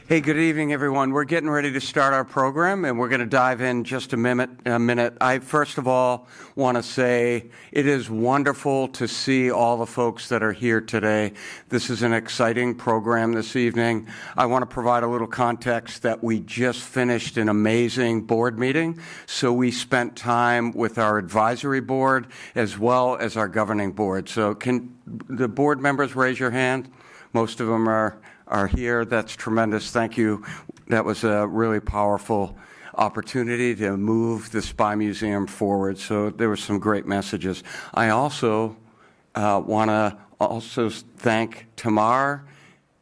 Hey, good evening, everyone. We're getting ready to start our program, and we're going to dive in just a minute. I, first of all, want to say it is wonderful to see all the folks that are here today. This is an exciting program this evening. I want to provide a little context that we just finished an amazing board meeting. So we spent time with our advisory board as well as our governing board. So can the board members raise your hand? Most of them are here. That's tremendous. Thank you. That was a really powerful opportunity to move the Spy Museum forward. So there were some great messages. I also want to thank Tamar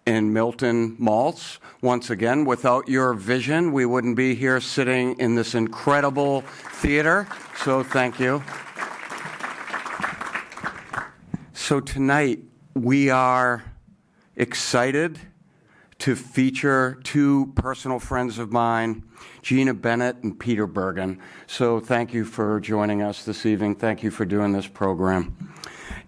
and Milton Maltz. Once again, without your vision, we wouldn't be here sitting in this incredible theater. So thank you. So tonight, we are excited to feature two personal friends of mine, Gina Bennett and Peter Bergen. So thank you for joining us this evening. Thank you for doing this program.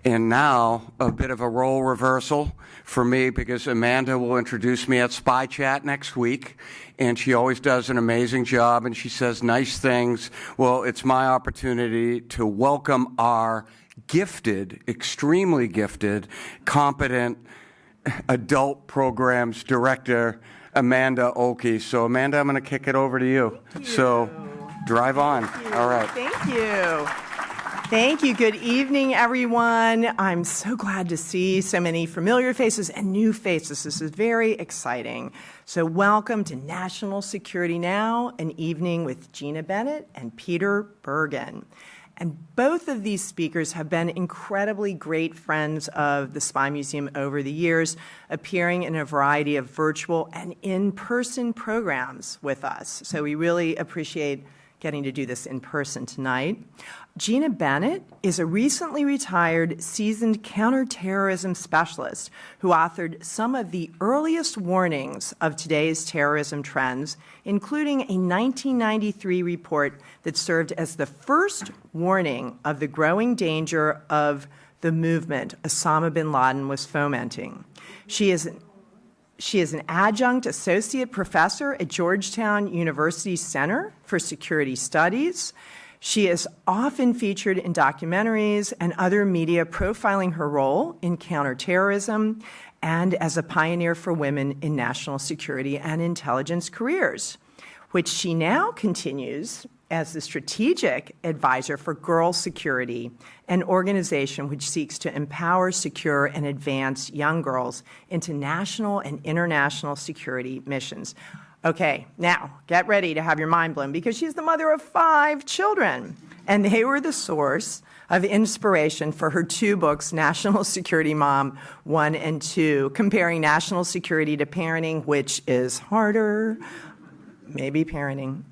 And now, a bit of a role reversal for me, because Amanda will introduce me at Spy Chat next week, and she always does an amazing job, and she says nice things. Well, it's my opportunity to welcome our gifted, extremely gifted, competent, adult programs director, Amanda Oakey. So Amanda, I'm going to kick it over to you. So drive on. All right. Thank you. Thank you. Good evening, everyone. I'm so glad to see so many familiar faces and new faces. This is very exciting. So welcome to National Security Now, an evening with Gina Bennett and Peter Bergen. And both of these speakers have been incredibly great friends of the Spy Museum over the years, appearing in a variety of virtual and in-person programs with us. So we really appreciate getting to do this in person tonight. Gina Bennett is a recently retired seasoned counterterrorism specialist who authored some of the earliest warnings of today's terrorism trends, including a 1993 report that served as the first warning of the growing danger of the movement Osama bin Laden was fomenting. She is an adjunct associate professor at Georgetown University Center for Security Studies. She is often featured in documentaries and other media profiling her role in counterterrorism and as a pioneer for women in national security and intelligence careers, which she now continues as the strategic advisor for Girl Security, an organization which seeks to empower, secure, and advance young girls into national and international security missions. Okay, now get ready to have your mind blown, because she's the mother of 5 children, and they were the source of inspiration for her 2 books, National Security Mom 1 and 2, comparing national security to parenting, which is harder, maybe parenting.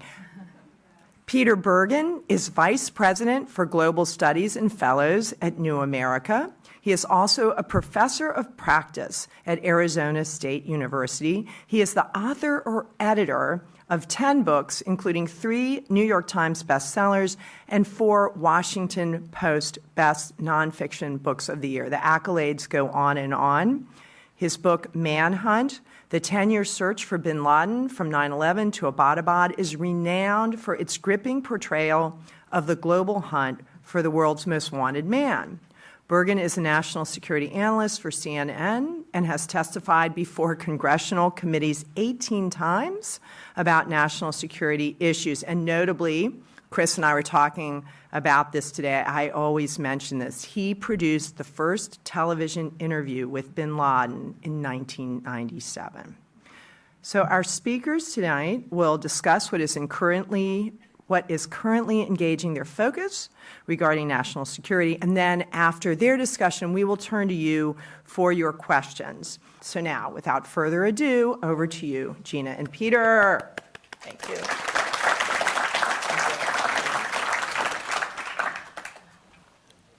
Peter Bergen is Vice President for Global Studies and Fellows at New America. He is also a professor of practice at Arizona State University. He is the author or editor of 10 books, including 3 New York Times bestsellers and 4 Washington Post Best Nonfiction Books of the Year. The accolades go on and on. His book, Manhunt, The 10-Year Search for bin Laden from 9/11 to Abbottabad, is renowned for its gripping portrayal of the global hunt for the world's most wanted man. Bergen is a national security analyst for CNN and has testified before congressional committees 18 times about national security issues. And notably, Chris and I were talking about this today. I always mention this. He produced the first television interview with bin Laden in 1997. So our speakers tonight will discuss what is currently engaging their focus regarding national security. And then after their discussion, we will turn to you for your questions. So now, without further ado, over to you, Gina and Peter. Thank you.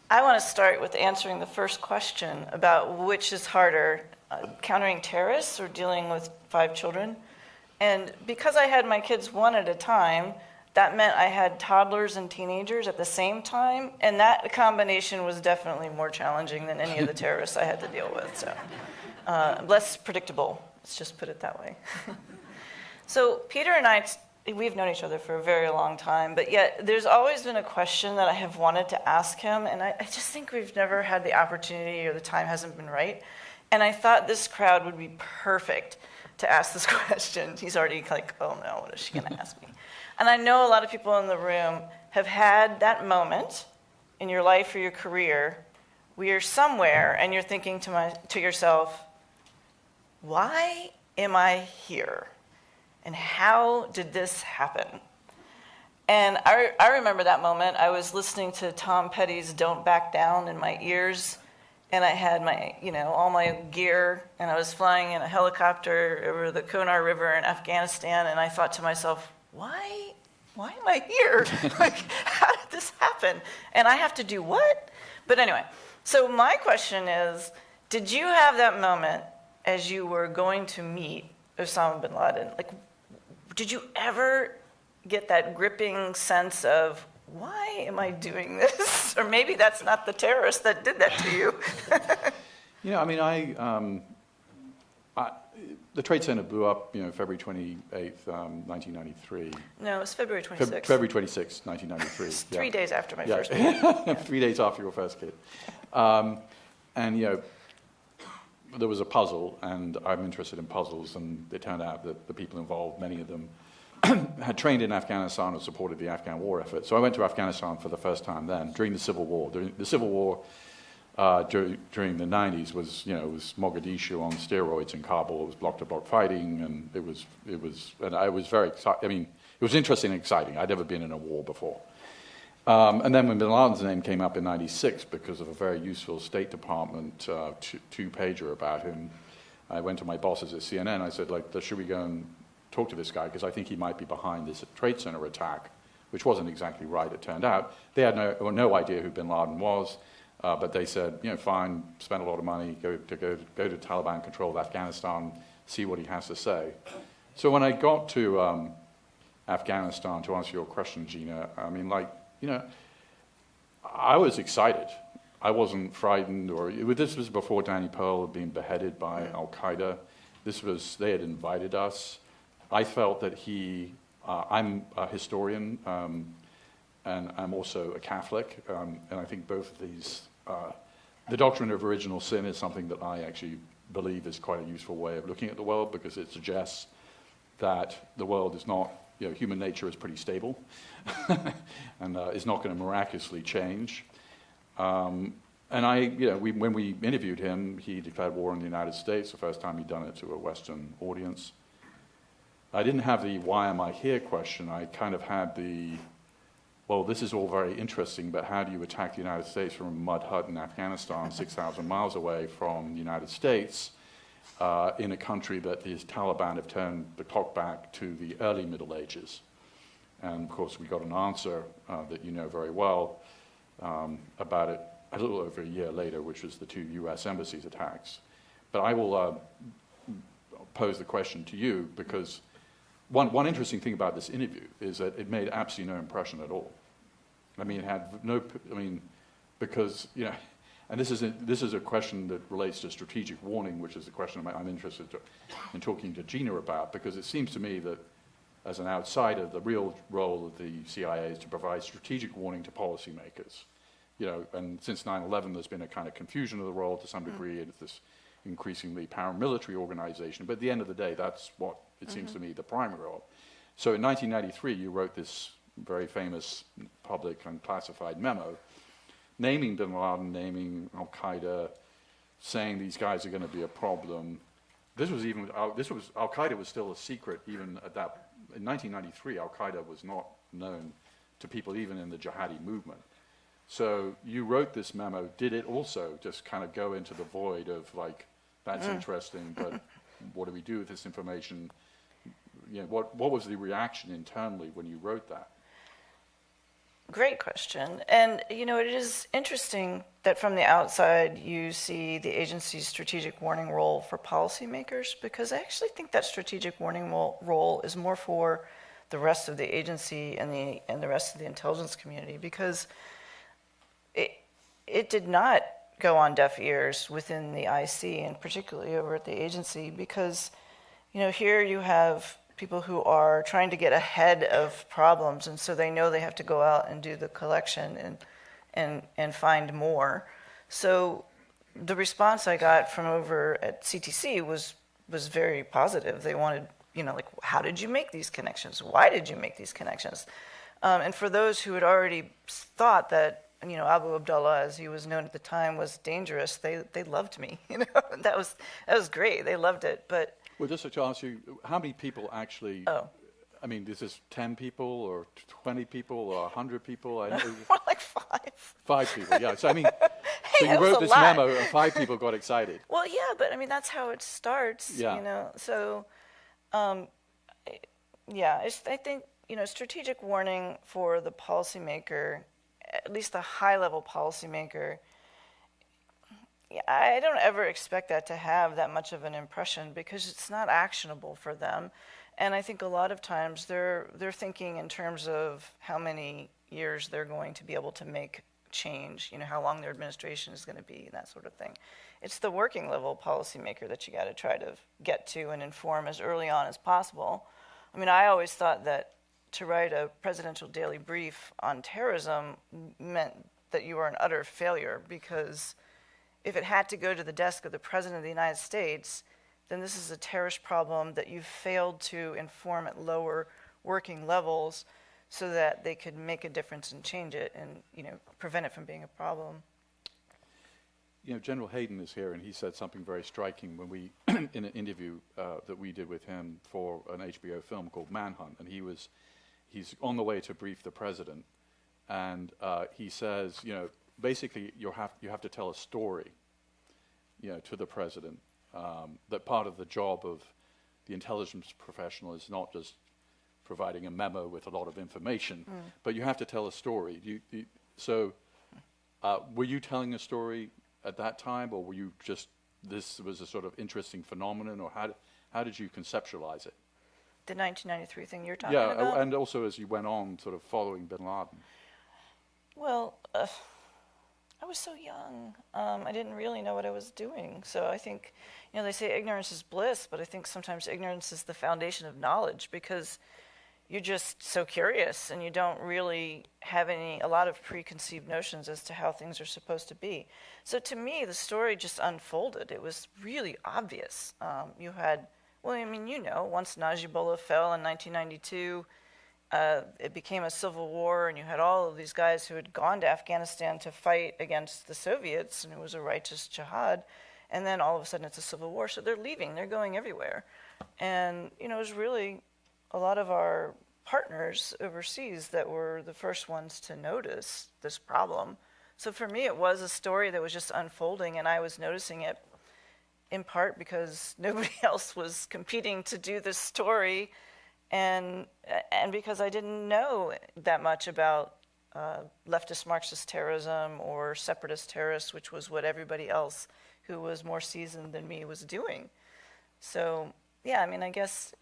I want to start with answering the first question about which is harder, countering terrorists or dealing with 5 children. And because I had my kids one at a time, that meant I had toddlers and teenagers at the same time, and that combination was definitely more challenging than any of the terrorists I had to deal with. So less predictable. Let's just put it that way. So Peter and I, we've known each other for a very long time, but yet there's always been a question that I have wanted to ask him, and I just think we've never had the opportunity or the time hasn't been right. And I thought this crowd would be perfect to ask this question. He's already like, oh no, what is she going to ask me? And I know a lot of people in the room have had that moment in your life or your career where you're somewhere and you're thinking to yourself, why am I here? And how did this happen? And I remember that moment. I was listening to Tom Petty's Don't Back Down in my ears, and I had my, all my gear, and I was flying in a helicopter over the Konar River in Afghanistan, and I thought to myself, why am I here? Like, how did this happen? And I have to do what? But anyway, so my question is, did you have that moment as you were going to meet Osama bin Laden? Like, did you ever get that gripping sense of, why am I doing this? Or maybe that's not the terrorist that did that to you. The Trade Center blew up, February 28th, 1993. No, it was February 26th. February 26th, 1993. It's 3 days after my first meeting. 3 days after your first kid. There was a puzzle, and I'm interested in puzzles, and it turned out that the people involved, many of them, had trained in Afghanistan and supported the Afghan war effort. So I went to Afghanistan for the first time then, during the Civil War. The Civil War during the 90s was Mogadishu on steroids in Kabul. It was block-to-block fighting, and and I was very excited. I mean, it was interesting and exciting. I'd never been in a war before. And then when bin Laden's name came up in 96 because of a very useful State Department two-pager about him, I went to my bosses at CNN. I said, should we go and talk to this guy? Because I think he might be behind this Trade Center attack, which wasn't exactly right, it turned out. They had no idea who bin Laden was, but they said, fine, spend a lot of money, go to Taliban-controlled Afghanistan, see what he has to say. So when I got to Afghanistan, to answer your question, Gina, I mean, I was excited. I wasn't frightened, this was before Danny Pearl had been beheaded by Al-Qaeda. They had invited us. I felt that I'm a historian, and I'm also a Catholic, and I think both of these, the doctrine of original sin is something that I actually believe is quite a useful way of looking at the world, because it suggests that the world is not, human nature is pretty stable, and is not going to miraculously change. And when we interviewed him, he declared war on the United States, the first time he'd done it to a Western audience. I didn't have the why am I here question. I kind of had well, this is all very interesting, but how do you attack the United States from a mud hut in Afghanistan, 6,000 miles away from the United States, in a country that the Taliban have turned the clock back to the early Middle Ages? And of course, we got an answer that you know very well about it a little over a year later, which was the 2 U.S. embassies attacks. But I will pose the question to you, because one interesting thing about this interview is that it made absolutely no impression at all. I mean, it had because, and this is a question that relates to strategic warning, which is the question I'm interested in talking to Gina about, because it seems to me that as an outsider, the real role of the CIA is to provide strategic warning to policymakers. And since 9/11, there's been a kind of confusion of the role to some degree. It's this increasingly paramilitary organization. But at the end of the day, that's what it seems to me the primary role. So in 1993, you wrote this very famous public and classified memo naming bin Laden, naming Al-Qaeda, saying these guys are going to be a problem. Al-Qaeda was still a secret even at that. In 1993, Al-Qaeda was not known to people even in the jihadi movement. So you wrote this memo. Did it also just kind of go into the void of that's interesting, but what do we do with this information? What was the reaction internally when you wrote that? Great question. And, it is interesting that from the outside you see the agency's strategic warning role for policymakers, because I actually think that strategic warning role is more for the rest of the agency and the rest of the intelligence community, because it did not go on deaf ears within the IC, and particularly over at the agency, because Here you have people who are trying to get ahead of problems, and so they know they have to go out and do the collection and find more. So the response I got from over at CTC was very positive. They wanted, like, how did you make these connections? Why did you make these connections? And for those who had already thought that, Abu Abdullah, as he was known at the time, was dangerous, they loved me. That was great. They loved it. But Well, just to ask you, how many people actually? Oh. I mean, this is 10 people or 20 people or 100 people? I know. more like 5. 5 people, yeah. So I mean, so that you was wrote a this lot. memo and 5 people got excited. Well, yeah, but I mean that's how it starts. Yeah. So, I think strategic warning for the policymaker, at least the high-level policymaker. Yeah, I don't ever expect that to have that much of an impression because it's not actionable for them, and I think a lot of times they're thinking in terms of how many years they're going to be able to make change, how long their administration is going to be, and that sort of thing. It's the working level policymaker that you got to try to get to and inform as early on as possible. I mean, I always thought that to write a presidential daily brief on terrorism meant that you were an utter failure, because if it had to go to the desk of the President of the United States, then this is a terrorist problem that you've failed to inform at lower working levels so that they could make a difference and change it and, prevent it from being a problem. General Hayden is here, and he said something very striking when we, in an interview that we did with him for an HBO film called Manhunt, and he's on the way to brief the president, and he says, basically you have to tell a story, to the president, that part of the job of the intelligence professional is not just providing a memo with a lot of information, but you have to tell a story. So were you telling a story at that time, or were you just, this was a sort of interesting phenomenon, or how did you conceptualize it? The 1993 thing you're talking about? Yeah, and also as you went on sort of following bin Laden. Well, I was so young. I didn't really know what I was doing. So I think, they say ignorance is bliss, but I think sometimes ignorance is the foundation of knowledge, because you're just so curious and you don't really have a lot of preconceived notions as to how things are supposed to be. So to me, the story just unfolded. It was really obvious. You had, once Najibullah fell in 1992, it became a civil war, and you had all of these guys who had gone to Afghanistan to fight against the Soviets, and it was a righteous jihad, and then all of a sudden it's a civil war, so they're leaving, they're going everywhere. And, it was really a lot of our partners overseas that were the first ones to notice this problem. So for me, it was a story that was just unfolding, and I was noticing it in part because nobody else was competing to do this story, and because I didn't know that much about leftist Marxist terrorism or separatist terrorists, which was what everybody else who was more seasoned than me was doing. So, I guess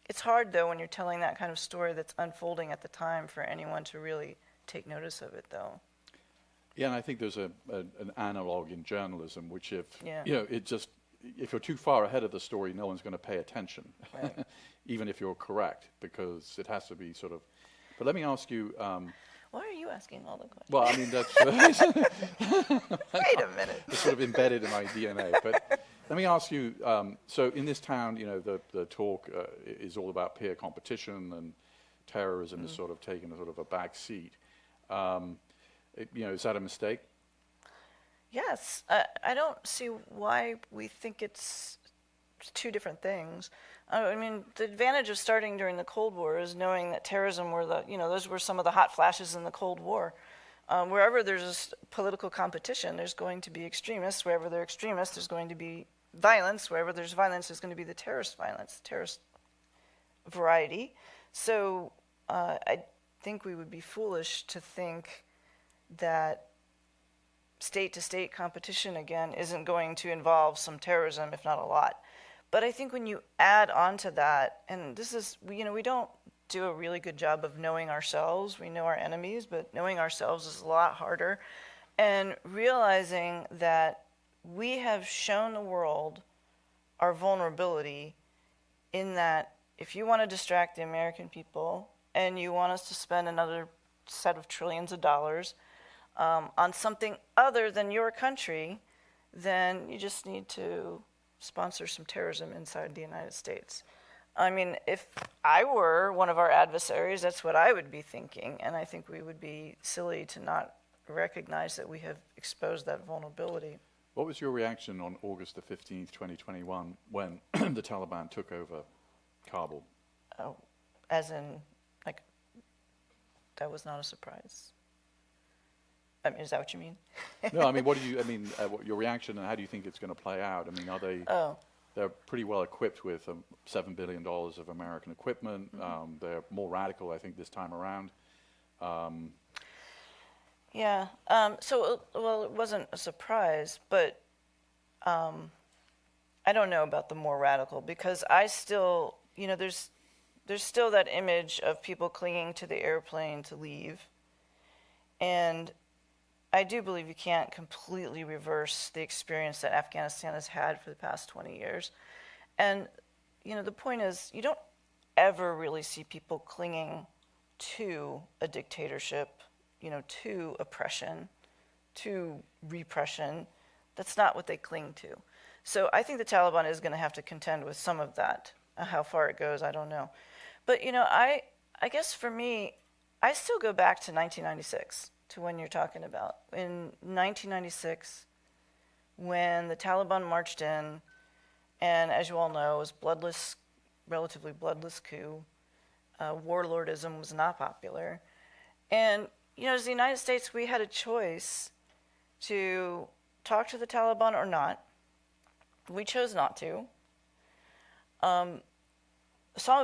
it's hard, though, when you're telling that kind of story that's unfolding at the time for anyone to really take notice of it, though. Yeah, and I think there's an analog in journalism, which if you're too far ahead of the story, no one's going to pay attention, Right. even if you're correct, because it has to be sort of. But let me ask you. Why are you asking all the questions? Well, I mean that's. Wait a minute. It's sort of embedded in my DNA. But let me ask you. So in this town, the talk is all about peer competition, and terrorism is sort of taking a sort of a back seat. Is that a mistake? Yes. I don't see why we think it's two different things. The advantage of starting during the Cold War is knowing that terrorism were those were some of the hot flashes in the Cold War. Wherever there's political competition, there's going to be extremists. Wherever there are extremists, there's going to be violence. Wherever there's violence, there's going to be the terrorist violence, terrorist variety. So I think we would be foolish to think that state-to-state competition, again, isn't going to involve some terrorism, if not a lot. But I think when you add on to that, and this is, we don't do a really good job of knowing ourselves. We know our enemies, but knowing ourselves is a lot harder. And realizing that we have shown the world our vulnerability in that if you want to distract the American people and you want us to spend another set of trillions of dollars on something other than your country, then you just need to sponsor some terrorism inside the United States. I mean, if I were one of our adversaries, that's what I would be thinking, and I think we would be silly to not recognize that we have exposed that vulnerability. What was your reaction on August the 15th, 2021, when the Taliban took over Kabul? Oh, as in, like, that was not a surprise. I mean, is that what you mean? No, I mean, what your reaction, and how do you think it's going to play out? I mean, are they? They're pretty well equipped with $7 billion of American equipment. Mm-hmm. They're more radical, I think, this time around. Yeah. Well, it wasn't a surprise, but I don't know about the more radical, because I still, there's still that image of people clinging to the airplane to leave. And I do believe you can't completely reverse the experience that Afghanistan has had for the past 20 years. And, the point is, you don't ever really see people clinging to a dictatorship, to oppression, to repression. That's not what they cling to. So I think the Taliban is going to have to contend with some of that. How far it goes, I don't know. But, I guess for me, I still go back to 1996. To when you're talking about. In 1996, when the Taliban marched in, and as you all know, it was relatively bloodless coup. Warlordism was not popular. And, as the United States, we had a choice to talk to the Taliban or not. We chose not to. Osama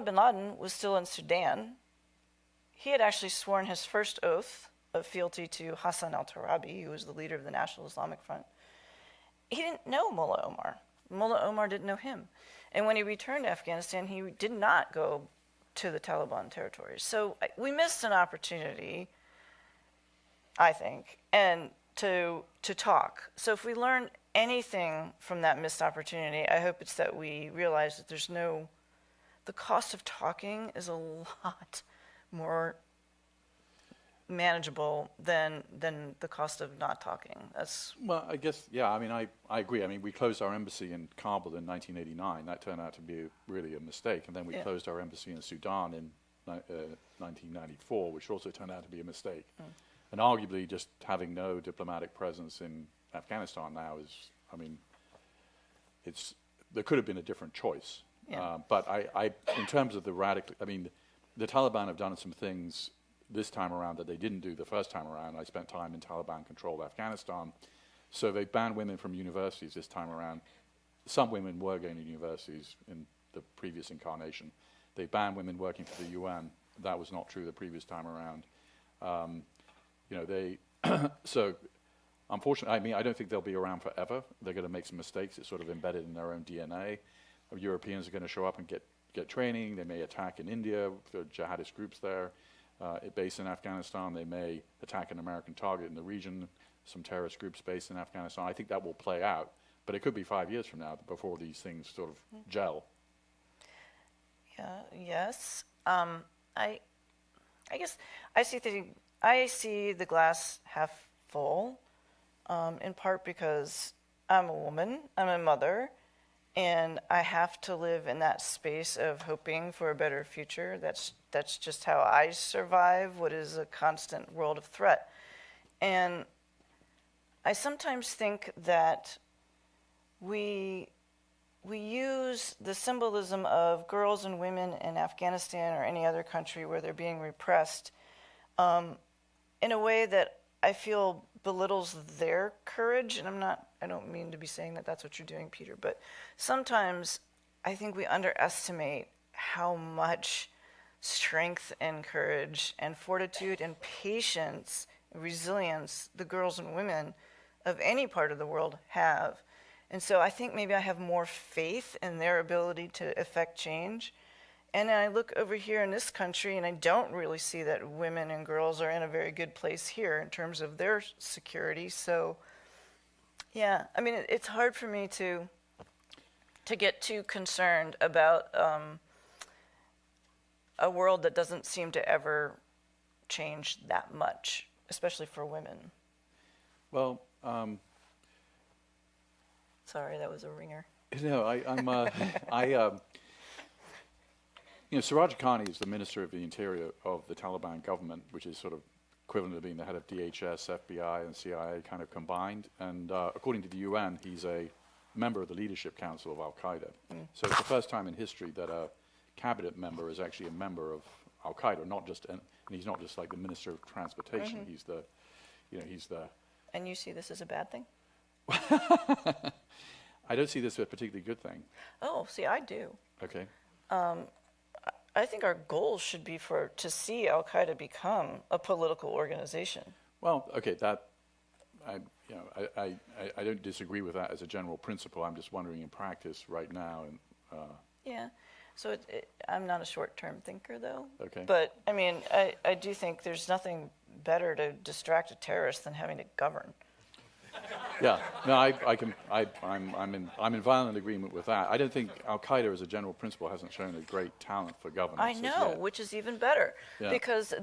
bin Laden was still in Sudan. He had actually sworn his first oath of fealty to Hassan al-Turabi, who was the leader of the National Islamic Front. He didn't know Mullah Omar. Mullah Omar didn't know him. And when he returned to Afghanistan, he did not go to the Taliban territories. So we missed an opportunity, I think, and to talk. So if we learn anything from that missed opportunity, I hope it's that we realize that the cost of talking is a lot more manageable than the cost of not talking. Well, I guess, yeah, I mean, I agree. I mean, we closed our embassy in Kabul in 1989. That turned out to be really a mistake. And then we closed our embassy in Sudan in 1994, which also turned out to be a mistake. Mm. And arguably just having no diplomatic presence in Afghanistan now is, I mean, there could have been a different choice. Yeah. But in terms of the the Taliban have done some things this time around that they didn't do the first time around. I spent time in Taliban-controlled Afghanistan. So they banned women from universities this time around. Some women were going to universities in the previous incarnation. They banned women working for the UN. That was not true the previous time around. So unfortunately, I mean, I don't think they'll be around forever. They're going to make some mistakes. It's sort of embedded in their own DNA. Europeans are going to show up and get training. They may attack in India. There are jihadist groups there. Based in Afghanistan, they may attack an American target in the region, some terrorist groups based in Afghanistan. I think that will play out, but it could be 5 years from now before these things sort of gel. Yeah. Yes. I guess I see the glass half full, in part because I'm a woman, I'm a mother, and I have to live in that space of hoping for a better future. That's just how I survive what is a constant world of threat. And I sometimes think that we use the symbolism of girls and women in Afghanistan or any other country where they're being repressed in a way that I feel belittles their courage. And I don't mean to be saying that that's what you're doing, Peter, but sometimes I think we underestimate how much strength and courage and fortitude and patience and resilience the girls and women of any part of the world have. And so I think maybe I have more faith in their ability to effect change. And then I look over here in this country and I don't really see that women and girls are in a very good place here in terms of their security. So, yeah, I mean, it's hard for me to to get too concerned about a world that doesn't seem to ever change that much, especially for women. Well, Sorry, that was a ringer. Siraj Khani is the Minister of the Interior of the Taliban government, which is sort of equivalent to being the head of DHS, FBI, and CIA kind of combined. And according to the UN, he's a member of the Leadership Council of Al-Qaeda. So it's the first time in history that a cabinet member is actually a member of Al-Qaeda, and he's not just like the Minister of Transportation. He's the. And you see this as a bad thing? I don't see this as a particularly good thing. Oh, see, I do. Okay. I think our goal should be to see Al-Qaeda become a political organization. Well, okay, I don't disagree with that as a general principle. I'm just wondering in practice right now. Yeah. So I'm not a short-term thinker, though. Okay. But I mean, I do think there's nothing better to distract a terrorist than having to govern. Yeah, no, I'm in violent agreement with that. I don't think Al-Qaeda as a general principle hasn't shown a great talent for governance. I know, yet. which is even better, because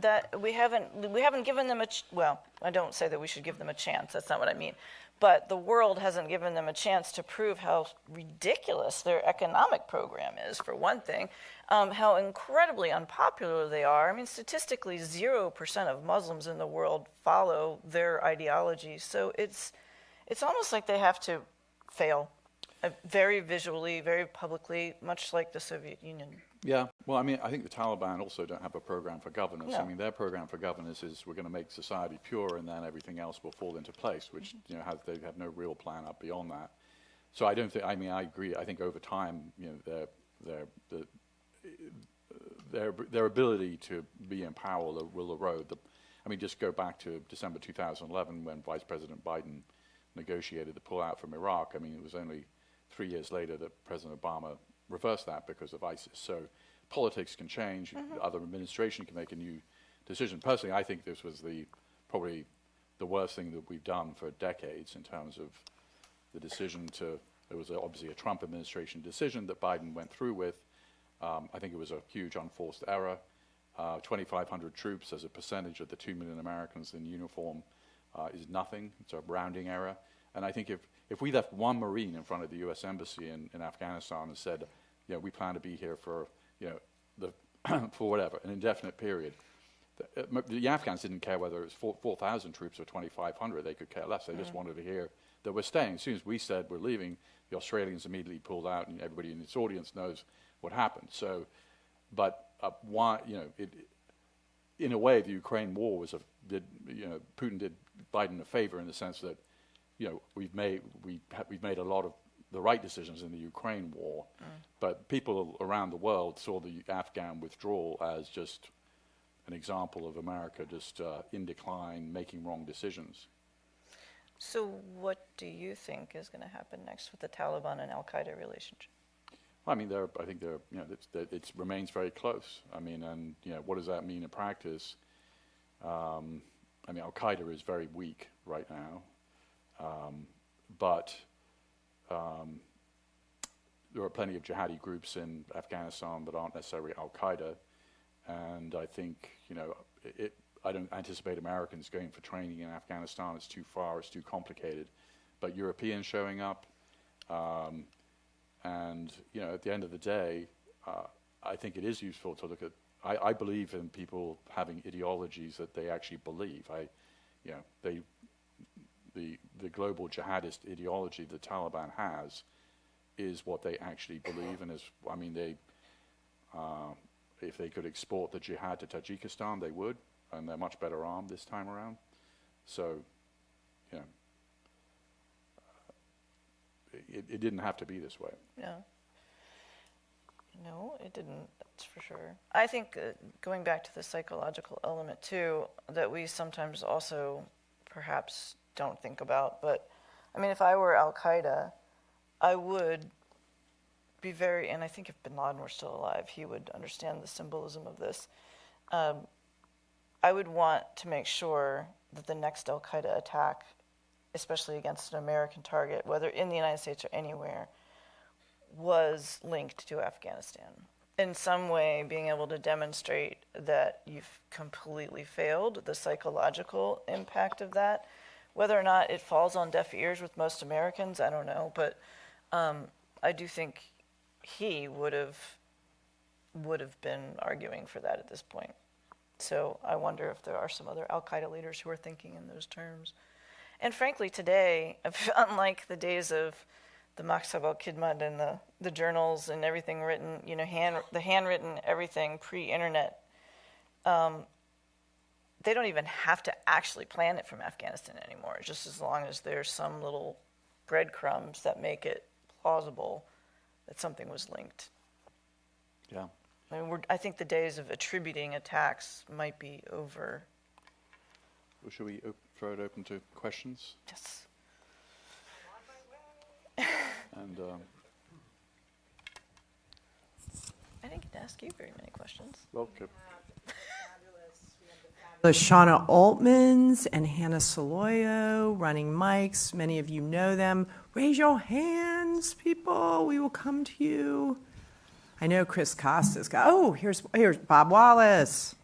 we haven't given them well, I don't say that we should give them a chance. That's not what I mean. But the world hasn't given them a chance to prove how ridiculous their economic program is, for one thing, how incredibly unpopular they are. I mean, statistically, 0% of Muslims in the world follow their ideology. So it's almost like they have to fail very visually, very publicly, much like the Soviet Union. Yeah, well, I mean, I think the Taliban also don't have a program for governance. No. I mean, their program for governance is we're going to make society pure, and then everything else will fall into place, which they have no real plan up beyond that. So I don't think. I mean, I agree. I think over time, their ability to be in power will erode. I mean, just go back to December 2011 when Vice President Biden negotiated the pullout from Iraq. I mean, it was only 3 years later that President Obama reversed that because of ISIS. So politics can change. Other administration can make a new decision. Personally, I think this was probably the worst thing that we've done for decades in terms of the decision to. It was obviously a Trump administration decision that Biden went through with. I think it was a huge unforced error. 2,500 troops as a percentage of the 2 million Americans in uniform is nothing. It's a rounding error. And I think if we left one Marine in front of the U.S. Embassy in Afghanistan and said, we plan to be here for, for whatever, an indefinite period, the Afghans didn't care whether it was 4,000 troops or 2,500. They could care less. They just wanted to hear that we're staying. As soon as we said we're leaving, the Australians immediately pulled out, and everybody in this audience knows what happened. So, but in a way, the Ukraine war Putin did Biden a favor in the sense that, we've made a lot of the right decisions in the Ukraine war, but people around the world saw the Afghan withdrawal as just an example of America just in decline, making wrong decisions. So what do you think is going to happen next with the Taliban and Al-Qaeda relationship? Well, I mean, it remains very close. I mean, and what does that mean in practice? I mean, Al-Qaeda is very weak right now, but there are plenty of jihadi groups in Afghanistan that aren't necessarily Al-Qaeda, and I think I don't anticipate Americans going for training in Afghanistan. It's too far. It's too complicated. But Europeans showing up. And at the end of the day, I think it is useful to look at. I believe in people having ideologies that they actually believe. The global jihadist ideology the Taliban has is what they actually believe, and if they could export the jihad to Tajikistan, they would, and they're much better armed this time around. So, it didn't have to be this way. No, it didn't, that's for sure. I think going back to the psychological element too, that we sometimes also perhaps don't think about, but I mean, if I were Al-Qaeda, I would be and I think if bin Laden were still alive, he would understand the symbolism of this. I would want to make sure that the next Al-Qaeda attack, especially against an American target, whether in the United States or anywhere, was linked to Afghanistan. In some way, being able to demonstrate that you've completely failed, the psychological impact of that. Whether or not it falls on deaf ears with most Americans, I don't know, but I do think he would have been arguing for that at this point. So I wonder if there are some other Al-Qaeda leaders who are thinking in those terms. And frankly, today, unlike the days of the Maksab al-Khidmat and the journals and everything written, the handwritten everything pre-internet, they don't even have to actually plan it from Afghanistan anymore, just as long as there's some little breadcrumbs that make it plausible that something was linked. Yeah. I mean, I think the days of attributing attacks might be over. Well, should we throw it open to questions? Yes. And I didn't get to ask you very many questions. welcome. The Shauna Altmans and Hannah Soloyo running mics. Many of you know them. Raise your hands, people. We will come to you. I know Chris Costas. Here's Bob Wallace.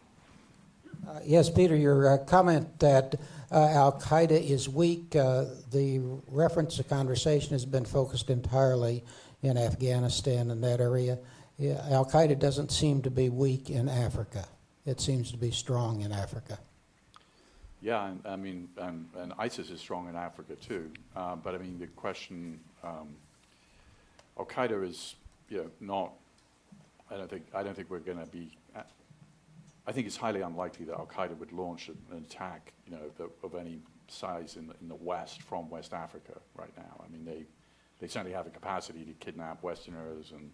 Yes, Peter, your comment that Al-Qaeda is weak, the reference to conversation has been focused entirely in Afghanistan and that area. Al-Qaeda doesn't seem to be weak in Africa. It seems to be strong in Africa. Yeah, and ISIS is strong in Africa too. But I mean, the question, Al-Qaeda is, not. I don't think we're going to be. I think it's highly unlikely that Al-Qaeda would launch an attack, of any size in the West from West Africa right now. I mean, they certainly have the capacity to kidnap Westerners, and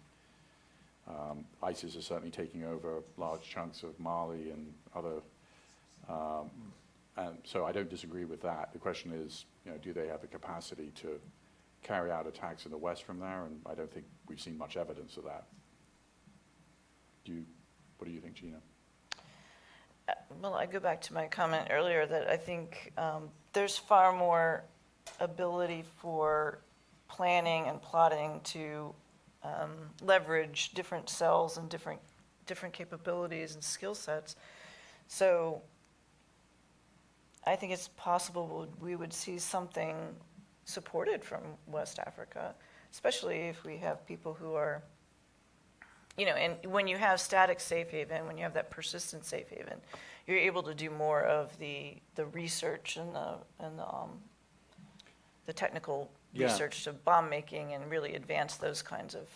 ISIS is certainly taking over large chunks of Mali and other. And so I don't disagree with that. The question is, do they have the capacity to carry out attacks in the West from there? And I don't think we've seen much evidence of that. What do you think, Gina? Well, I go back to my comment earlier that I think there's far more ability for planning and plotting to leverage different cells and different capabilities and skill sets. So I think it's possible we would see something supported from West Africa, especially if we have people who are, and when you have static safe haven, when you have that persistent safe haven, you're able to do more of the research and the technical research to bomb making and really advance those kinds of.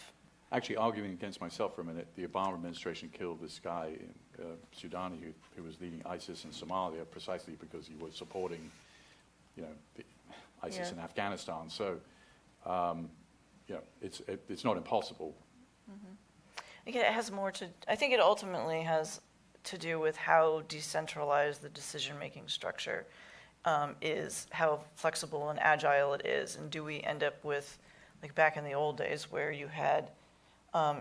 Actually, arguing against myself for a minute, the Obama administration killed this guy, Sudani, who was leading ISIS in Somalia precisely because he was supporting, ISIS in Afghanistan. So, it's not impossible. Mm-hmm. Again, it has more to. I think it ultimately has to do with how decentralized the decision-making structure is, how flexible and agile it is, and do we end up with, like back in the old days, where you had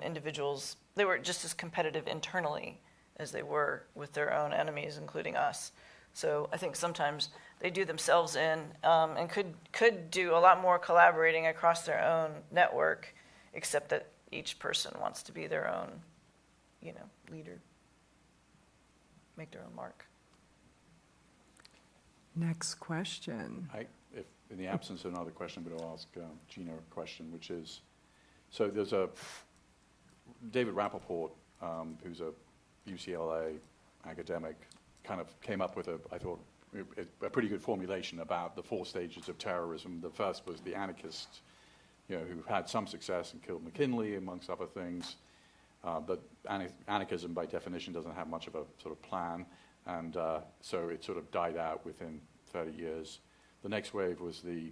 individuals, they were just as competitive internally as they were with their own enemies, including us. So I think sometimes they do themselves in and could do a lot more collaborating across their own network, except that each person wants to be their own, leader, make their own mark. Next question. If in the absence of another question, I'm going to ask Gina a question, which is, so there's David Rappaport, who's a UCLA academic, kind of came up with I thought, a pretty good formulation about the 4 stages of terrorism. The first was the anarchists, who had some success and killed McKinley, amongst other things. But anarchism, by definition, doesn't have much of a sort of plan, and so it sort of died out within 30 years. The next wave was the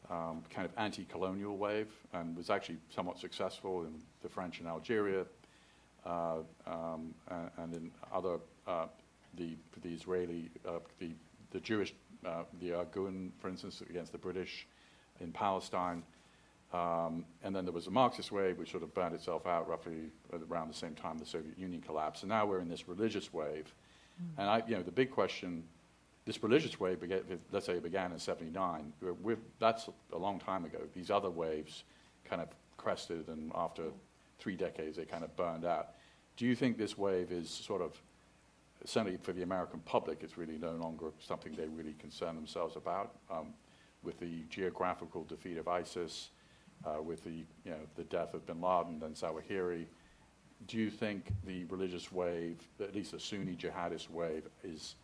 kind of anti-colonial wave, and was actually somewhat successful in the French and Algeria, and in other, the Israeli, the Jewish, the Argun, for instance, against the British in Palestine. And then there was a Marxist wave, which sort of burned itself out roughly around the same time the Soviet Union collapsed. And now we're in this religious wave. And the big question, this religious wave, let's say it began in '79, that's a long time ago. These other waves kind of crested, and after 3 decades, they kind of burned out. Do you think this wave is sort of, certainly for the American public, it's really no longer something they really concern themselves about, with the geographical defeat of ISIS, with the death of bin Laden and Zawahiri? Do you think the religious wave, at least the Sunni jihadist wave, is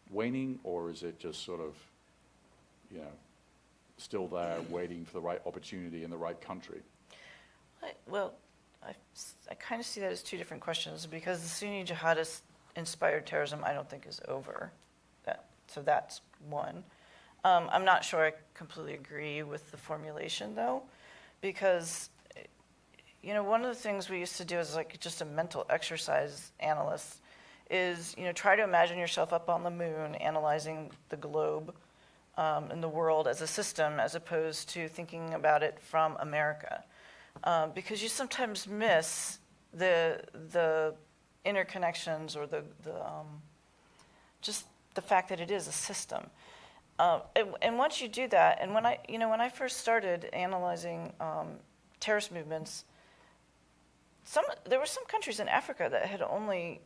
waning, or is it just sort of, still there, waiting for the right opportunity in the right country? Well, I kind of see that as two different questions, because the Sunni jihadist-inspired terrorism I don't think is over. So that's one. I'm not sure I completely agree with the formulation, though, because one of the things we used to do as like just a mental exercise, analysts, is try to imagine yourself up on the moon analyzing the globe and the world as a system, as opposed to thinking about it from America. Because you sometimes miss the interconnections, or just the fact that it is a system. And once you do that, and when I first started analyzing terrorist movements, there were some countries in Africa that had only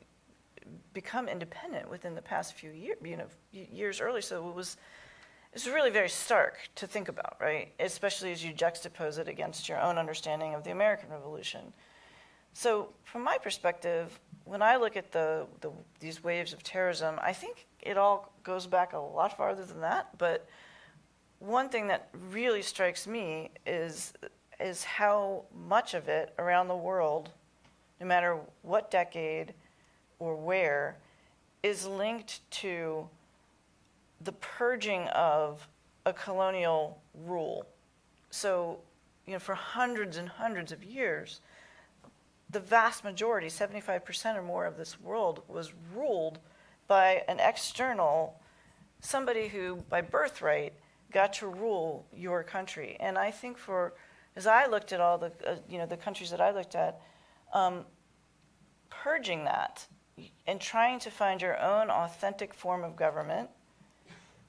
become independent within the past few years early. So it's really very stark to think about, right? Especially as you juxtapose it against your own understanding of the American Revolution. So from my perspective, when I look at these waves of terrorism, I think it all goes back a lot farther than that. But one thing that really strikes me is how much of it around the world, no matter what decade or where, is linked to the purging of a colonial rule. So, for hundreds and hundreds of years, the vast majority, 75% or more of this world, was ruled by an external, somebody who, by birthright, got to rule your country. And I think as I looked at all the countries that I looked at, purging that and trying to find your own authentic form of government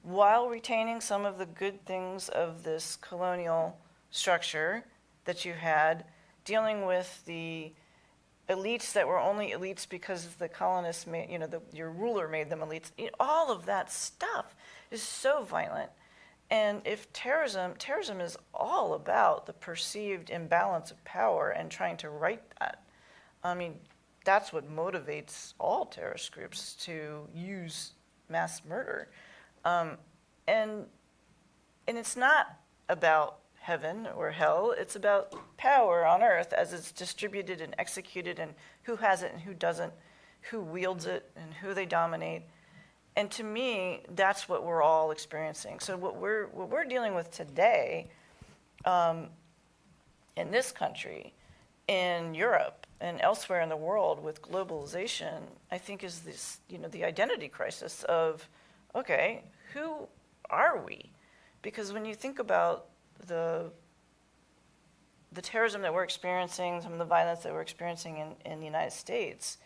while retaining some of the good things of this colonial structure that you had, dealing with the elites that were only elites because the colonists made, your ruler made them elites. All of that stuff is so violent. And if terrorism is all about the perceived imbalance of power and trying to right that. I mean, that's what motivates all terrorist groups to use mass murder. And it's not about heaven or hell. It's about power on earth as it's distributed and executed, and who has it and who doesn't, who wields it and who they dominate. And to me, that's what we're all experiencing. So what we're dealing with today, in this country, in Europe, and elsewhere in the world with globalization, I think is this, the identity crisis of, okay, who are we? Because when you think about the terrorism that we're experiencing, some of the violence that we're experiencing in the United States,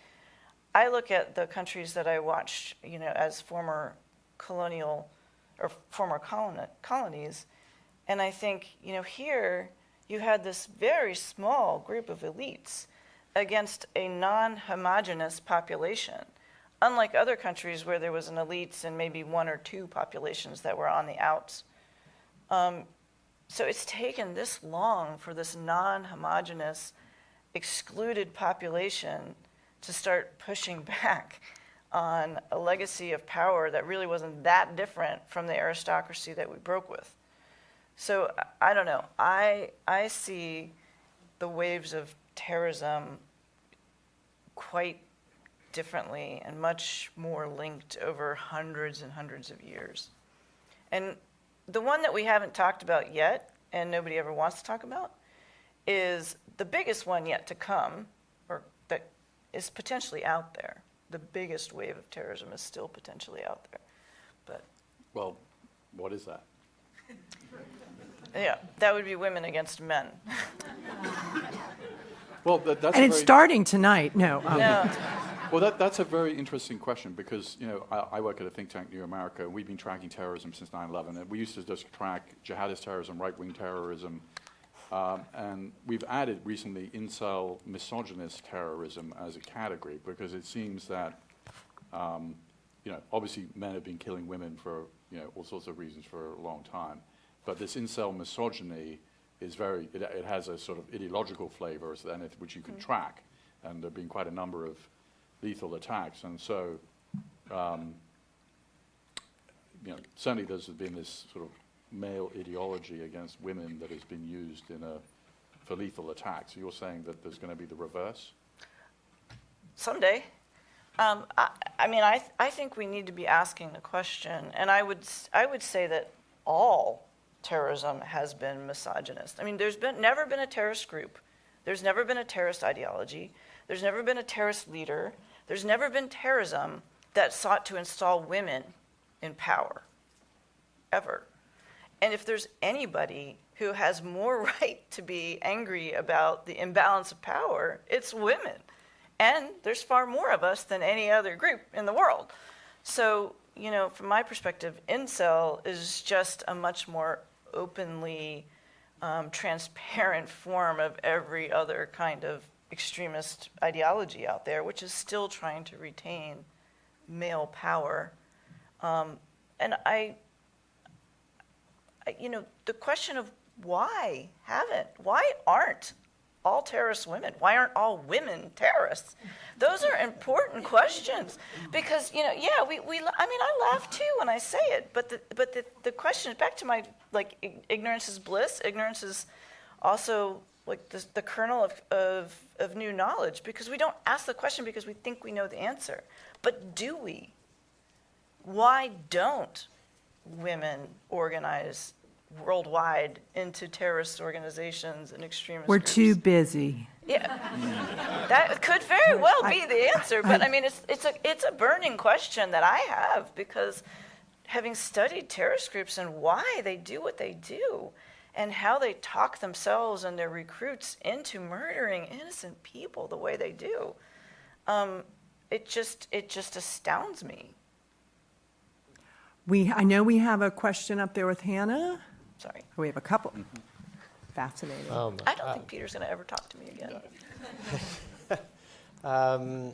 I look at the countries that I watched, as former colonial or former colonies, and I think, here you had this very small group of elites against a non-homogeneous population, unlike other countries where there was an elites and maybe one or two populations that were on the outs. So it's taken this long for this non-homogeneous, excluded population to start pushing back on a legacy of power that really wasn't that different from the aristocracy that we broke with. So I don't know. I see the waves of terrorism quite differently and much more linked over hundreds and hundreds of years. And the one that we haven't talked about yet, and nobody ever wants to talk about, is the biggest one yet to come, or that is potentially out there. The biggest wave of terrorism is still potentially out there. But Well, what is that? yeah, that would be women against men. Well, that's And it's starting tonight. No. No. Well, that's a very interesting question because, I work at a think tank, New America, and we've been tracking terrorism since 9/11. And we used to just track jihadist terrorism, right-wing terrorism, And we've added recently incel misogynist terrorism as a category because it seems that, obviously men have been killing women for, all sorts of reasons for a long time. But this incel misogyny is it has a sort of ideological flavor which you can track. And there have been quite a number of lethal attacks. And so, certainly there's been this sort of male ideology against women that has been used for lethal attacks. You're saying that there's going to be the reverse? Someday. I think we need to be asking the question, and I would say that all terrorism has been misogynist. I mean, there's never been a terrorist group. There's never been a terrorist ideology. There's never been a terrorist leader. There's never been terrorism that sought to install women in power, ever. And if there's anybody who has more right to be angry about the imbalance of power, it's women. And there's far more of us than any other group in the world. So, from my perspective, incel is just a much more openly transparent form of every other kind of extremist ideology out there, which is still trying to retain male power. And the question of why aren't all terrorists women? Why aren't all women terrorists? Those are important questions because, I laugh too when I say it, but the question is back to my, ignorance is bliss. Ignorance is also the kernel of new knowledge, because we don't ask the question because we think we know the answer. But do we? Why don't women organize worldwide into terrorist organizations and extremist We're groups? too busy. Yeah, that could very well be the answer. But it's a burning question that I have, because having studied terrorist groups and why they do what they do, and how they talk themselves and their recruits into murdering innocent people the way they do, it just astounds me. I know we have a question up there with Hannah. Sorry. We have a couple. Fascinating. I don't think Peter's going to ever talk to me again.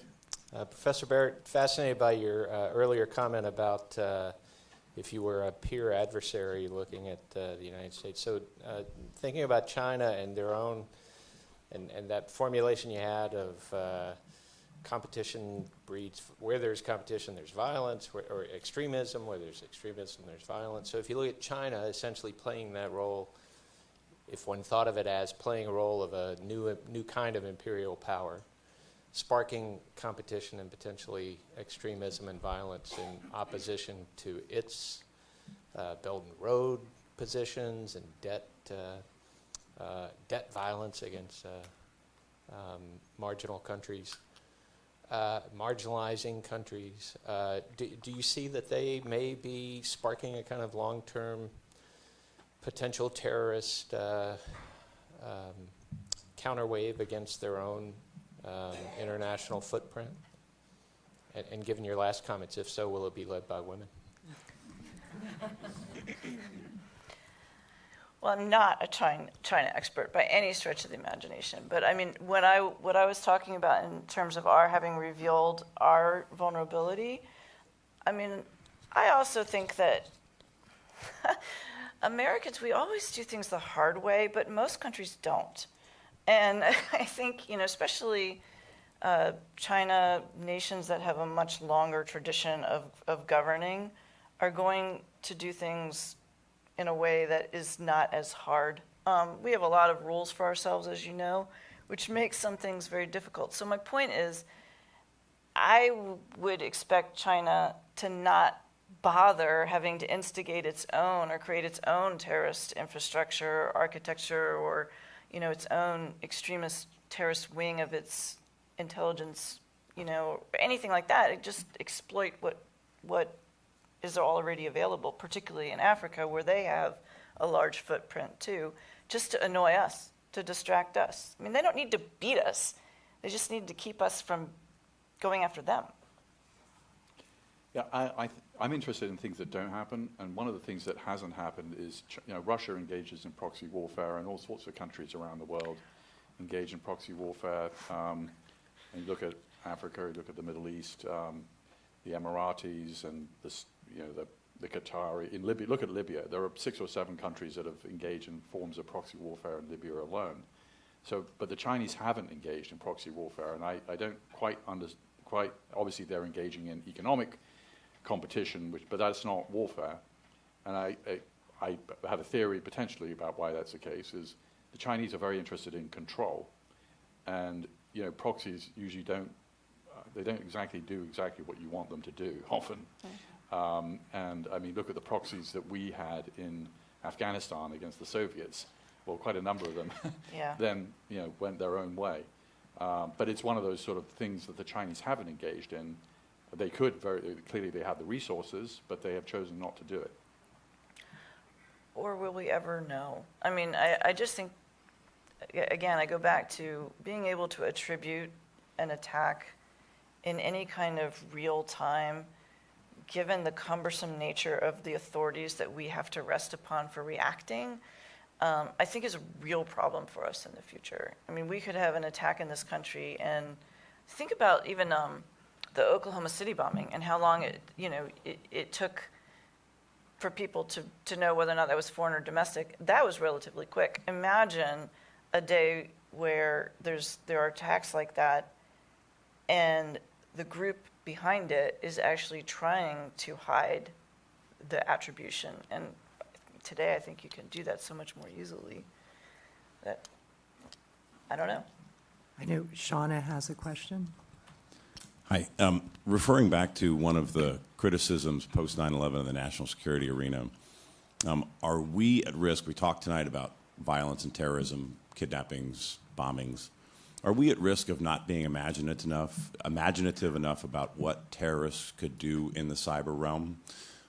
Professor Barrett, fascinated by your earlier comment about if you were a peer adversary looking at the United States. So thinking about China and their own, and that formulation you had of competition breeds, where there's competition, there's violence, or extremism, where there's extremism, there's violence. So if you look at China essentially playing that role, if one thought of it as playing a role of a new kind of imperial power, sparking competition and potentially extremism and violence in opposition to its Belt and Road positions and debt violence against marginal countries, marginalizing countries. Do you see that they may be sparking a kind of long-term potential terrorist counterwave against their own international footprint? And given your last comments, if so, will it be led by women? Well, I'm not a China expert by any stretch of the imagination, but I mean, what I was talking about in terms of our having revealed our vulnerability, I mean, I also think that Americans, we always do things the hard way, but most countries don't. And I think, especially China, nations that have a much longer tradition of governing, are going to do things in a way that is not as hard. We have a lot of rules for ourselves, as you know, which makes some things very difficult. So my point is, I would expect China to not bother having to instigate its own or create its own terrorist infrastructure, or architecture, or its own extremist terrorist wing of its intelligence, anything like that. It just exploit what is already available, particularly in Africa, where they have a large footprint too, just to annoy us, to distract us. I mean, they don't need to beat us. They just need to keep us from going after them. Yeah, I'm interested in things that don't happen, and one of the things that hasn't happened is, Russia engages in proxy warfare, and all sorts of countries around the world engage in proxy warfare. And you look at Africa, you look at the Middle East, the Emiratis, and the Qatari. In Libya, look at Libya. There are 6 or 7 countries that have engaged in forms of proxy warfare in Libya alone. So, but the Chinese haven't engaged in proxy warfare, and I don't quite obviously they're engaging in economic competition, but that's not warfare. And I have a theory potentially about why that's the case, is the Chinese are very interested in control, and proxies usually don't exactly do exactly what you want them to do often. And I mean, look at the proxies that we had in Afghanistan against the Soviets. Well, quite a number of them then went their own way. But it's one of those sort of things that the Chinese haven't engaged in. They could very clearly, they have the resources, but they have chosen not to do it. Or will we ever know? I mean, I just think, again, I go back to being able to attribute an attack in any kind of real time, given the cumbersome nature of the authorities that we have to rest upon for reacting, I think is a real problem for us in the future. I mean, we could have an attack in this country, and think about even the Oklahoma City bombing and how long it took for people to know whether or not that was foreign or domestic. That was relatively quick. Imagine a day where there are attacks like that, and the group behind it is actually trying to hide the attribution. And today, I think you can do that so much more easily. That I don't know. I know Shauna has a question. Hi. Referring back to one of the criticisms post 9/11 in the national security arena, are we at risk? We talked tonight about violence and terrorism, kidnappings, bombings. Are we at risk of not being imaginative enough about what terrorists could do in the cyber realm,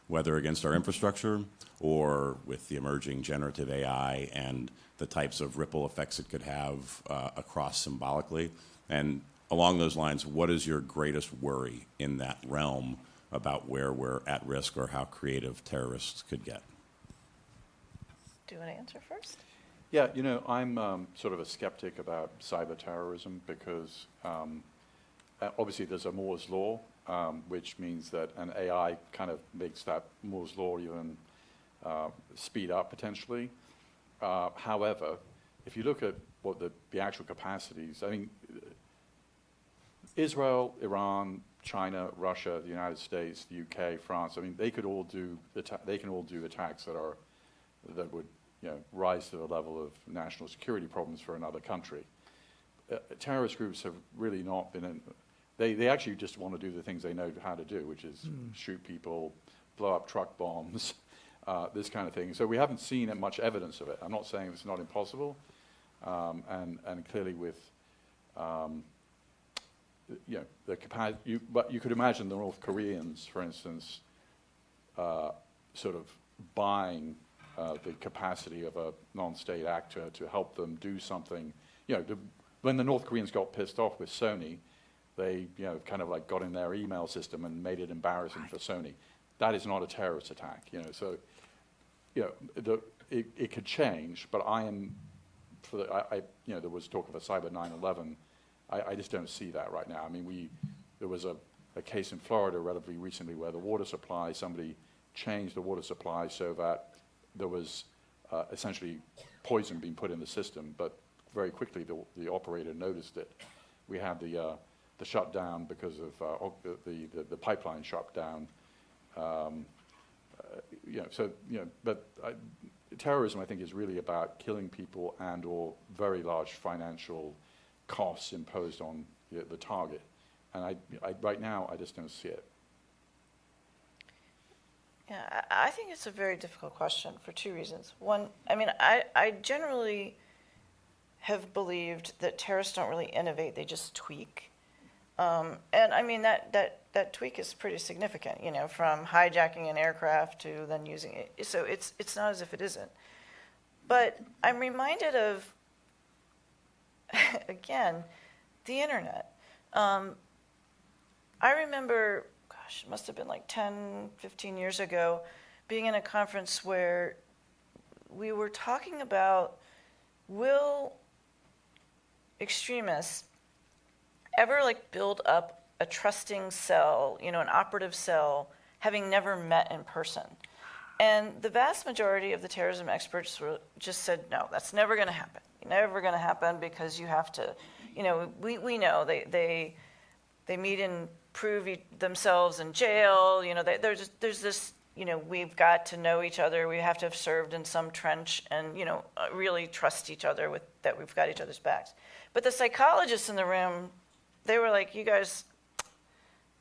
whether against our infrastructure or with the emerging generative AI and the types of ripple effects it could have across symbolically? And along those lines, what is your greatest worry in that realm about where we're at risk or how creative terrorists could get? Do you want to answer first? Yeah, I'm sort of a skeptic about cyber terrorism because obviously there's a Moore's law, which means that an AI kind of makes that Moore's law even speed up potentially. However, if you look at what the actual capacities, I mean, Israel, Iran, China, Russia, the United States, the UK, France, I mean, they can all do attacks that would rise to the level of national security problems for another country. Terrorist groups have really not been they actually just want to do the things they know how to do, which is shoot people, blow up truck bombs, this kind of thing. So we haven't seen much evidence of it. I'm not saying it's not impossible, and clearly with the capacity, but you could imagine the North Koreans, for instance, sort of buying the capacity of a non-state actor to help them do something. When the North Koreans got pissed off with Sony, they kind of like got in their email system and made it embarrassing for Sony. That is not a terrorist attack. So it could change, but I am for there was talk of a cyber 9/11. I just don't see that right now. I mean, there was a case in Florida relatively recently where the water supply, somebody changed the water supply so that there was essentially poison being put in the system, but very quickly the operator noticed it. We had the shutdown because of the pipeline shut down. But terrorism, I think, is really about killing people and/or very large financial costs imposed on the target. And right now, I just don't see it. Yeah, I think it's a very difficult question for two reasons. One, I mean, I generally have believed that terrorists don't really innovate; they just tweak. And I mean that tweak is pretty significant. From hijacking an aircraft to then using it. So it's not as if it isn't. But I'm reminded of again the internet. I remember, gosh, it must have been like 10, 15 years ago, being in a conference where we were talking about, will extremists ever like build up a trusting cell, an operative cell, having never met in person? And the vast majority of the terrorism experts just said, no, that's never going to happen. Never going to happen, because you have to, we know they meet and prove themselves in jail. There's this, we've got to know each other. We have to have served in some trench and, really trust each other that we've got each other's backs. But the psychologists in the room, they were like, you guys,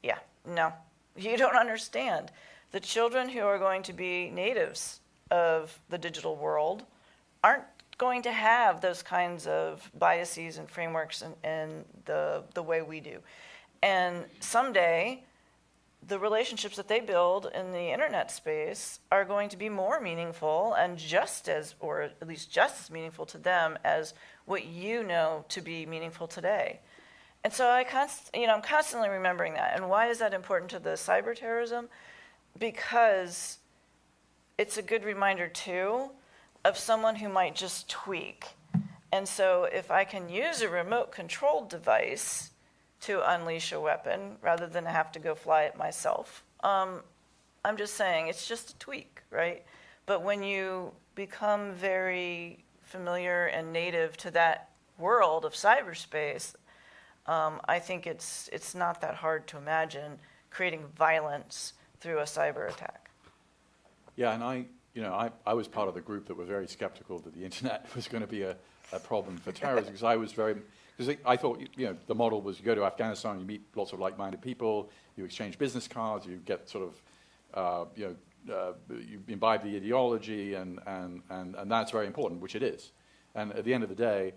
yeah, no, you don't understand. The children who are going to be natives of the digital world aren't going to have those kinds of biases and frameworks and the way we do. And someday, the relationships that they build in the internet space are going to be more meaningful and just as, or at least just as meaningful to them as what you know to be meaningful today. And so I'm constantly remembering that. And why is that important to the cyber terrorism? Because it's a good reminder, too, of someone who might just tweak. And so if I can use a remote-controlled device to unleash a weapon rather than have to go fly it myself, I'm just saying it's just a tweak, right? But when you become very familiar and native to that world of cyberspace, I think it's not that hard to imagine creating violence through a cyber attack. Yeah, and I was part of the group that were very skeptical that the internet was going to be a problem for terrorism, because I thought the model was you go to Afghanistan, you meet lots of like-minded people, you exchange business cards, you get sort of you imbibe the ideology, and that's very important, which it is. And at the end of the day,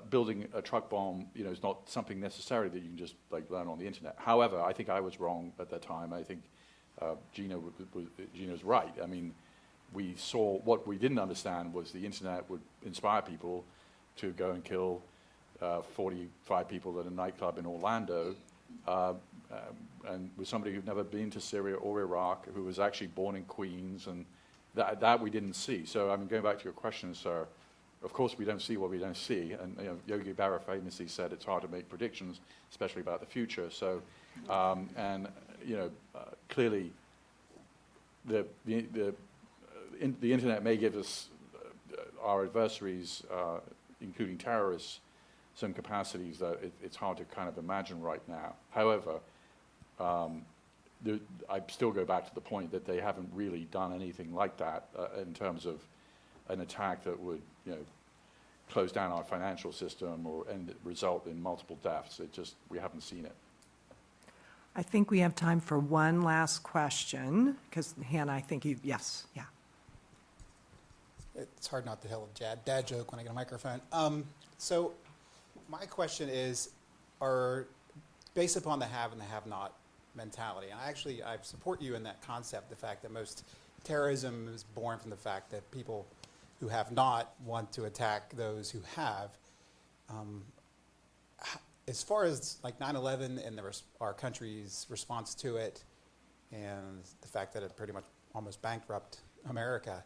building a truck bomb, is not something necessarily that you can just learn on the internet. However, I think I was wrong at that time. I think Gina's right. I mean, we saw what we didn't understand was the internet would inspire people to go and kill 45 people at a nightclub in Orlando, and with somebody who'd never been to Syria or Iraq, who was actually born in Queens, and that we didn't see. So, I mean, going back to your question, sir, of course we don't see what we don't see, and Yogi Berra famously said it's hard to make predictions, especially about the future. So, clearly, the internet may give us our adversaries, including terrorists, some capacities that it's hard to kind of imagine right now. However, I still go back to the point that they haven't really done anything like that in terms of an attack that would, close down our financial system and result in multiple deaths. We haven't seen it. I think we have time for one last question, because Hannah, I think yes, yeah. It's hard not to tell a dad joke when I get a microphone. So my question is, based upon the have and the have-not mentality, and I support you in that concept, the fact that most terrorism is born from the fact that people who have not want to attack those who have. As far as like 9/11 and our country's response to it, and the fact that it pretty much almost bankrupt America,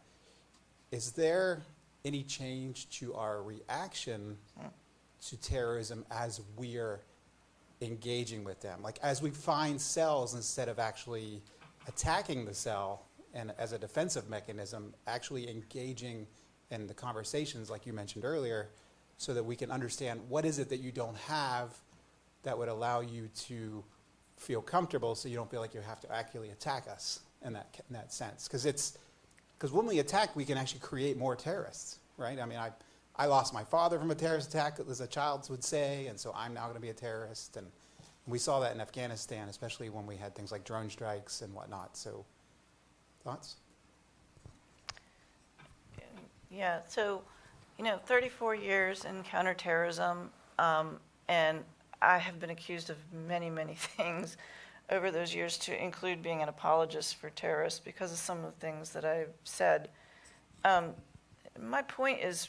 is there any change to our reaction to terrorism as we're engaging with them? Like as we find cells, instead of actually attacking the cell and as a defensive mechanism, actually engaging in the conversations like you mentioned earlier, so that we can understand what is it that you don't have that would allow you to feel comfortable, so you don't feel like you have to actually attack us in that sense. Because when we attack, we can actually create more terrorists, right? I mean, I lost my father from a terrorist attack, as a child would say, and so I'm now going to be a terrorist. And we saw that in Afghanistan, especially when we had things like drone strikes and whatnot. So, thoughts? Yeah, so, 34 years in counterterrorism, and I have been accused of many, many things over those years, to include being an apologist for terrorists because of some of the things that I've said. My point is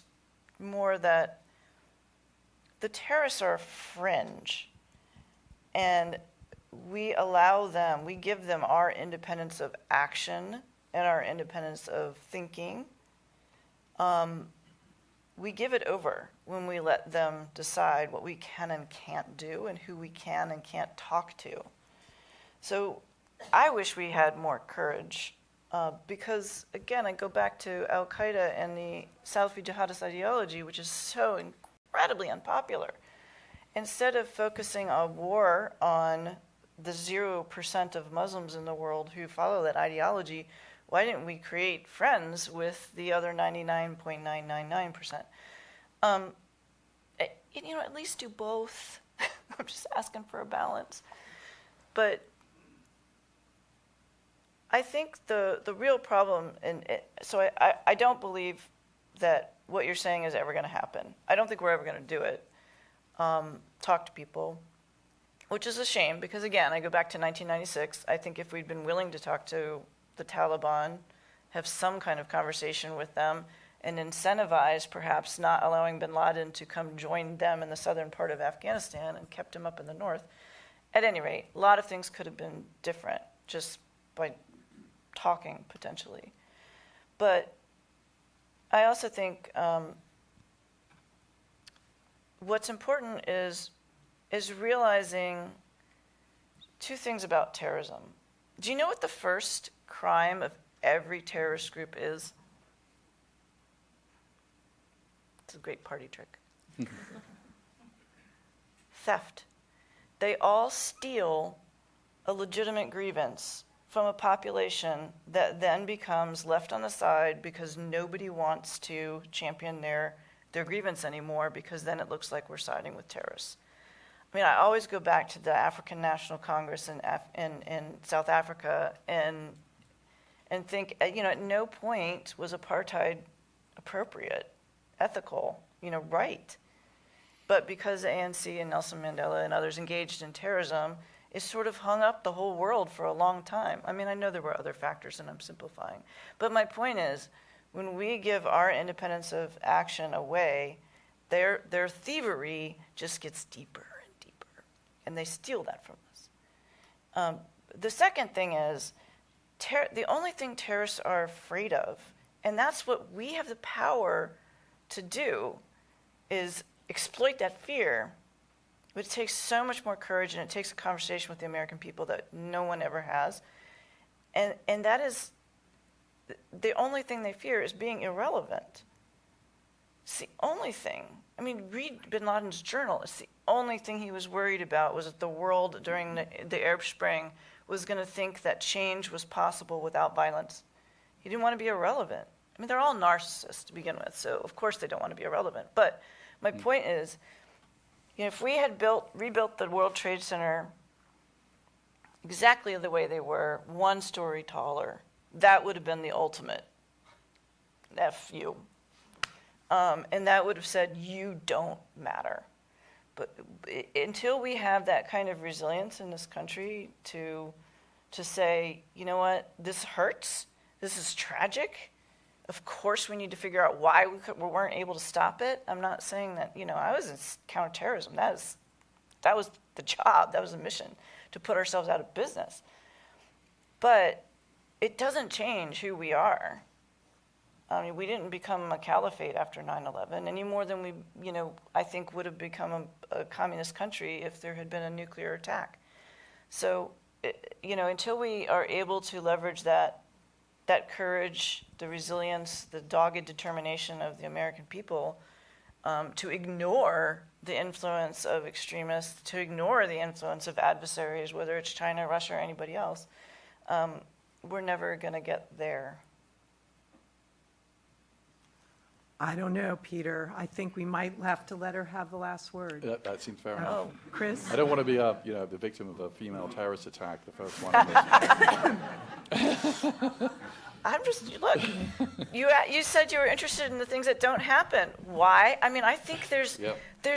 more that the terrorists are fringe, and we allow them, we give them our independence of action and our independence of thinking, we give it over when we let them decide what we can and can't do and who we can and can't talk to. So I wish we had more courage because, again, I go back to Al-Qaeda and the Salafi jihadist ideology, which is so incredibly unpopular. Instead of focusing a war on the 0% of Muslims in the world who follow that ideology, why didn't we create friends with the other 99.999%? At least do both. I'm just asking for a balance. But I think the real problem, so I don't believe that what you're saying is ever going to happen. I don't think we're ever going to do it. Talk to people, which is a shame because, again, I go back to 1996. I think if we'd been willing to talk to the Taliban, have some kind of conversation with them, and incentivize perhaps not allowing bin Laden to come join them in the southern part of Afghanistan and kept him up in the north, at any rate, a lot of things could have been different just by talking, potentially. But I also think what's important is realizing two things about terrorism. Do you know what the first crime of every terrorist group is? It's a great party trick. Theft. They all steal a legitimate grievance from a population that then becomes left on the side because nobody wants to champion their grievance anymore because then it looks like we're siding with terrorists. I mean, I always go back to the African National Congress in South Africa and think, at no point was apartheid appropriate, ethical, right. But because the ANC and Nelson Mandela and others engaged in terrorism, it sort of hung up the whole world for a long time. I mean, I know there were other factors, and I'm simplifying. But my point is, when we give our independence of action away, their thievery just gets deeper and deeper, and they steal that from us. The second thing is, the only thing terrorists are afraid of, and that's what we have the power to do, is exploit that fear. But it takes so much more courage, and it takes a conversation with the American people that no one ever has. And that is, the only thing they fear is being irrelevant. It's the only thing. I mean, read bin Laden's journal. It's the only thing he was worried about was that the world during the Arab Spring was going to think that change was possible without violence. He didn't want to be irrelevant. I mean, they're all narcissists to begin with, so of course they don't want to be irrelevant. But my point is, if we had rebuilt the World Trade Center exactly the way they were, one story taller, that would have been the ultimate F you. And that would have said, you don't matter. But until we have that kind of resilience in this country to say, you know what, this hurts, this is tragic, of course we need to figure out why we weren't able to stop it. I'm not saying that, I was in counterterrorism. That was the job, that was the mission, to put ourselves out of business. But it doesn't change who we are. I mean, we didn't become a caliphate after 9/11 any more than we, I think would have become a communist country if there had been a nuclear attack. So, until we are able to leverage that courage, the resilience, the dogged determination of the American people to ignore the influence of extremists, to ignore the influence of adversaries, whether it's China, Russia, or anybody else, we're never going to get there. I don't know, Peter. I think we might have to let her have the last word. That seems fair enough. Oh, Chris? I don't want to be the victim of a female terrorist attack, the first one. I'm just, look, you said you were interested in the things that don't happen. Why? I mean, I think there's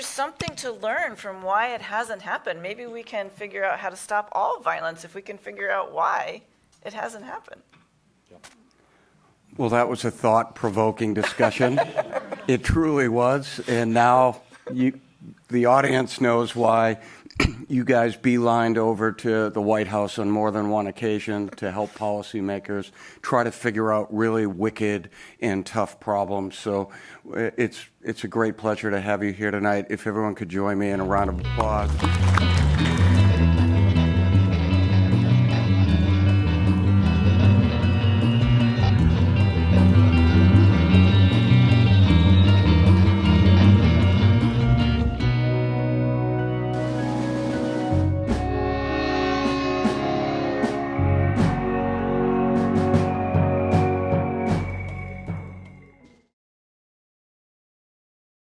something to learn from why it hasn't happened. Maybe we can figure out how to stop all violence if we can figure out why it hasn't happened. Yep. Well, that was a thought-provoking discussion. It truly was, and now the audience knows why you guys beelined over to the White House on more than one occasion to help policymakers try to figure out really wicked and tough problems. So it's a great pleasure to have you here tonight. If everyone could join me in a round of applause.